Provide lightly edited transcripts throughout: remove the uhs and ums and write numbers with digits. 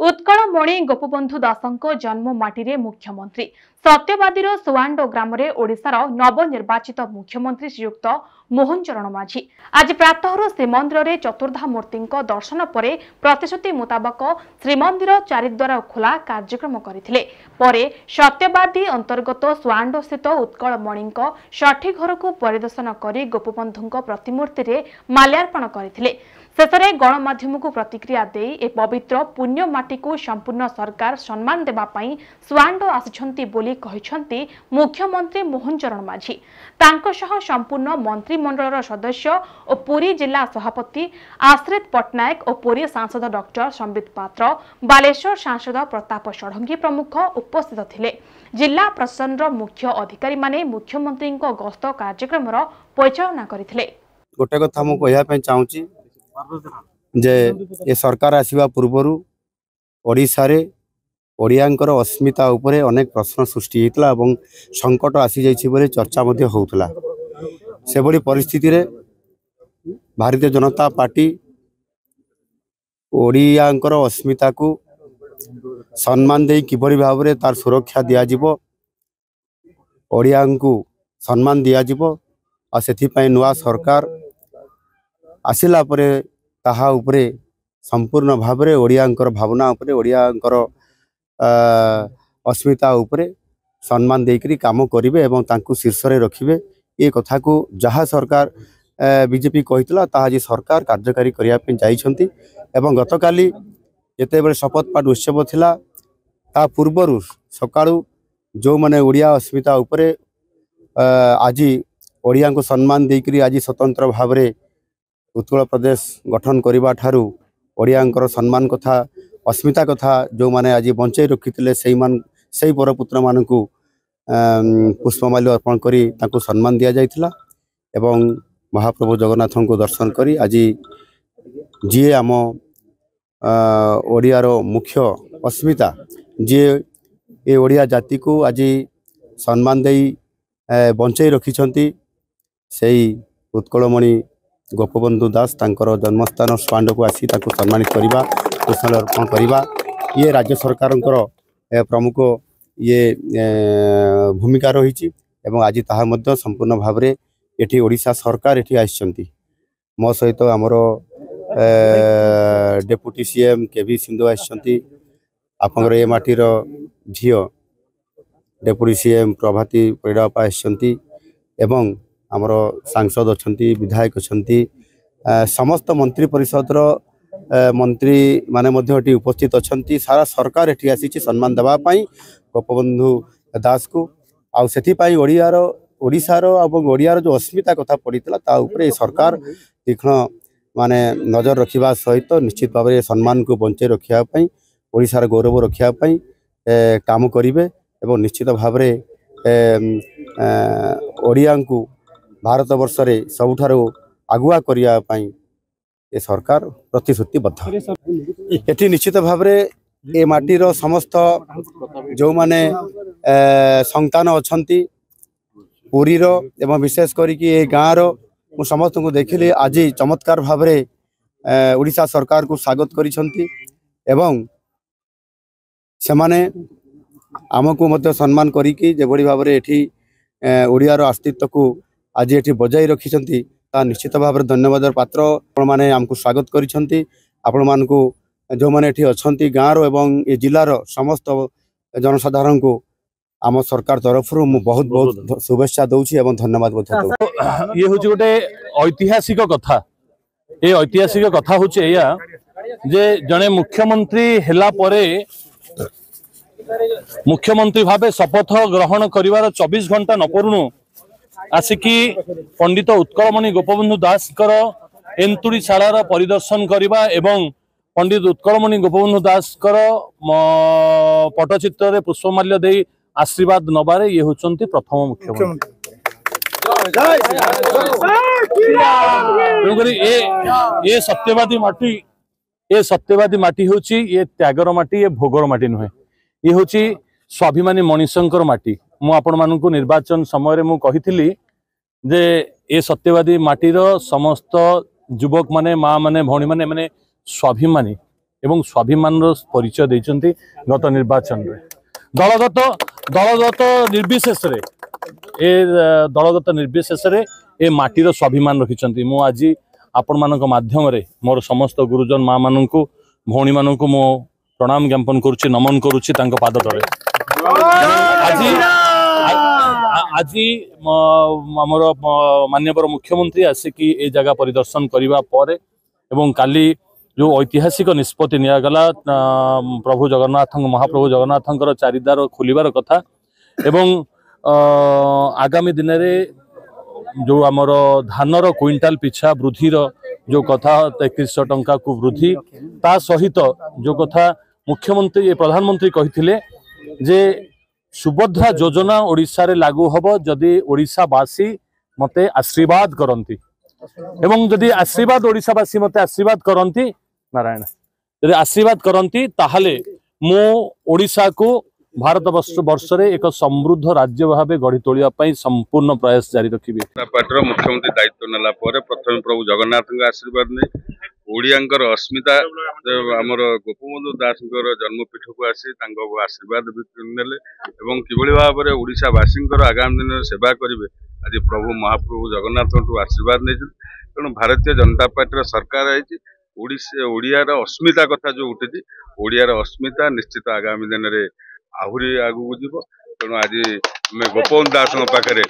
उत्कलमणि गोपबंधु दासଙ୍କ जन्म माटी मुख्यमंत्री सत्यवादीर सुआंडो ग्राम ओडिशार नवनिर्वाचित मुख्यमंत्री श्रीयुक्त मोहन चरण माझी आज प्रातः श्रीमंदिर चतुर्धा मूर्ति दर्शन पर प्रतिश्रुति मुताबक श्रीमंदिर चारिद्वार खोला कार्यक्रम करथिले। परे सत्यवादी अंतर्गत सुआंडो स्थित उत्कलमणि षठी घर को परिदर्शन कर गोपबंधु प्रतिमूर्ति में माल्यार्पण करथिले। शेषे गणमाध्यम को प्रतिक्रिया दे ए पवित्र पुण्य माटी को संपूर्ण सरकार सम्मान देवाई सुआंडो आसिछंती बोली कहिछंती मुख्यमंत्री मोहन चरण माझी। तांको सह संपूर्ण मंत्रिमंडल सदस्य और पुरी जिला सभापति आश्रित पट्टनायक और पुरी सांसद डॉक्टर संबित पात्र, बालेश्वर सांसद प्रताप षडंगी प्रमुख उपस्थित थिले। जिला प्रशासन मुख्य अधिकारी माने मुख्यमंत्री गस्त कार्यक्रम परिचालना करथिले। गोटे कथा मु कहया पे चाहूची जे ये सरकार आसीबा पूर्वरु ओडिशा रे ओडियांकर अस्मिता उपरे अनेक प्रश्न सृष्टि हेतला एवं संकट आसी जाइछि बोले चर्चा मध्ये होउतला। से बड़ी परिस्थिति रे भारतीय जनता पार्टी ओडियांकर अस्मिता को सम्मान दे किबरी भाव रे तार सुरक्षा दिया जिवो, ओडियांग को सम्मान दिया जिवो आ सेथि पय नुवा सरकार आसिला परे ताहा उपरे संपूर्ण भावरे ओडियांकर भावना उपरे ओडियांकर अस्मिता उपरे सम्मान देकरी काम करिवे एवं तांकु शीर्ष रे रखिवे। ए कथा को जहा सरकार बीजेपी कहितला ताहा जी सरकार कार्यकारी करिया पे जाइछंती एवं गतकाली जेते बेले शपथ पाठ उत्सव थिला ता पूर्वरु सकाळु जो माने ओडिया अस्मिता उपरे आज ओडिया को सम्मान देकरी आज स्वतंत्र भावरे उत्कल प्रदेश गठन करबा ठारू ओडियांकर सम्मान कथा अस्मिता कथा जो माने आज बंचाई रखिथिले सेई परपुत्र मानकु पुष्पमाल्य अर्पण करी तांको सम्मान दिया जाइथिला एवं महाप्रभु जगन्नाथ को दर्शन करी आज जी आम ओडियार मुख्य अस्मिता जी ए ओडिया जाति को आज सम्मान देई बंचाई रखिछंती सेई उत्कलमणि गोपबंधु दास तांकर जन्मस्थान स्वांड को आसी ताको सम्मानित करिबा पुष्पांजलि अर्पण करिबा ये राज्य सरकार प्रमुख ये भूमिका रही एवं आज ताहा मध्य संपूर्ण भाव रे एठी ओडिशा सरकार एठी आइछंती। मो सहित हमरो डेप्यूटी सीएम केवी सिंधु आइछंती, आपनर ए माटीर झियो डेप्यूटी सीएम प्रभाती परिडापा आइछंती एवं आमर सांसद अच्छा विधायक अच्छा समस्त मंत्री परिषद मंत्री माने उपस्थित अच्छा सारा सरकार एठी आसी सम्मान देवाई गोपबंधु दास को आउ से ओडिशार ओडियार जो अस्मिता कथा पड़ता ता उपरे सरकार तीक्ष्ण माने नजर रखा सहित निश्चित भाव में सम्मान को बंचे रखापी ओडिशार गौरव रखापी काम करेंगे एवं निश्चित भाव में ओडिया को भारत वर्ष रे सबुठारो आगुआ करिया पई ए सरकार प्रतिश्रुतिबद्ध। एठी निश्चित भाव रे ए माटीर समस्त जो माने संतान अछंती पुरी रो एवं विशेष करी कि ए गाँ रो मु समस्त को देखिले आज चमत्कार भाव रे ओडिशा सरकार को स्वागत करिसंती एवं से माने आमको मध्य सम्मान करी कि जे बड़ी भाव रे एठी ओडिया रो अस्तित्व को आज ये बजाई रखिंट निश्चित भाव में धन्यवाद पात्र आपण मैंने आमको स्वागत करिसेंती। आपण मान को जो मैंने अच्छा गाँव एवं ये जिलार समस्त जनसाधारण को आम सरकार तरफ मु बहुत बहुत शुभेच्छा दूची एवं धन्यवाद। ये हूँ गोटे ऐतिहासिक कथा। ये ऐतिहासिक कथा हूँ या जे जड़े मुख्यमंत्री हैला परे मुख्यमंत्री भावे शपथ ग्रहण करिवार 24 घंटा न परुणु आसिकी पंडित उत्कलमणि गोपबंधु दास एंतुड़ी शालार परिदर्शन करवा एवं पंडित उत्कलमणि गोपबंधु दास पट्टचित्र रे पुष्पमाल्य दे आशीर्वाद नबारे ये होचंती प्रथम मुख्यमंत्री। ये सत्यवादी माटी होची ये त्यागर माटी ये भोगर माटी नुहे ये होची स्वाभिमानी मनीषंकर माटी। मु आपण मानकु निर्वाचन समय मु कहिथिली जे ए सत्यवादी माटीर समस्त युवक माने माँ माने भौणी माने माने स्वाभिमानी एवं स्वाभिमान परिचय देइचंती गत निर्वाचन रे दलगत निर्विशेष रे दलगत निर्विशेष रे ए माटीर स्वाभिमान रखिचंती। मु आज आपण मानक माध्यम रे मोर समस्त गुरुजन माँ माननकु भौणी माननकु मो प्रणाम ज्ञापन करुछि, नमन करुछि तांको पाद तले। आज आमर माननीय मुख्यमंत्री आसिकी ए जगह परिदर्शन करबा परे एवं काली जो ऐतिहासिक निष्पत्ति नियागला प्रभु जगन्नाथ महाप्रभु जगन्नाथंकर चारिदार खोलिबार कथा एवं आगामी दिन में जो आमर धानर क्विंटाल पिछा वृद्धिर जो कथा 3100 टंका को वृद्धि ता सहित जो कथा मुख्यमंत्री प्रधानमंत्री कहिथिले जे सुभद्रा योजना ओडिशा रे लागू हबो जदि ओडिशावासी मते आशीर्वाद करंती एवं जदि आशीर्वाद ओडिशावासी मते आशीर्वाद करंती नारायण जदि आशीर्वाद करंती ताहले मो ओडिशा को भारत वर्ष रे एक समृद्ध राज्य भाव गढ़ी तोलिया संपूर्ण प्रयास जारी रखिबे। पार्टी मुख्यमंत्री दायित्व नेला परे प्रथम प्रभु जगन्नाथ आशीर्वाद ने ओडियांकर अस्मिता आमर गोपबंधु दास जन्मपीठ को आसी आशीर्वाद नेले एवं किभଳି भाव में ओडिशावासी आगामी दिन में सेवा करेंगे आज प्रभु महाप्रभु जगन्नाथ आशीर्वाद नहीं तेणु भारतीय जनता पार्टी सरकार आई ओडियार अस्मिता कथा जो उठी ओडियार अस्मिता निश्चित आगामी दिन में आहरी आगू जीव तेणु आज गोपबंधु दास पाखे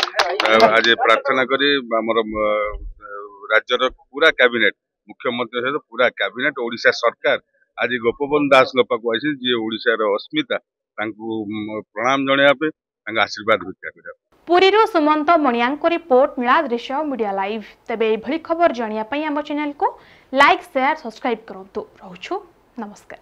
आज प्रार्थना करी आमर राज्यर पूरा कैबिनेट मुख्यमंत्री सहित पूरा कैबिनेट ओडिशा सरकार आज गोपबंधु दास पाक आई जी ओडिशार अस्मिता प्रणाम जनायापे आशीर्वाद भिक्षा कर। पुरीरू सुमंत मणियांको रिपोर्ट नीला दृश्य मीडिया लाइव। तेबे एभली खबर जानिया पई आम चैनल को लाइक शेयर सब्सक्राइब करंतु। रहूछु नमस्कार।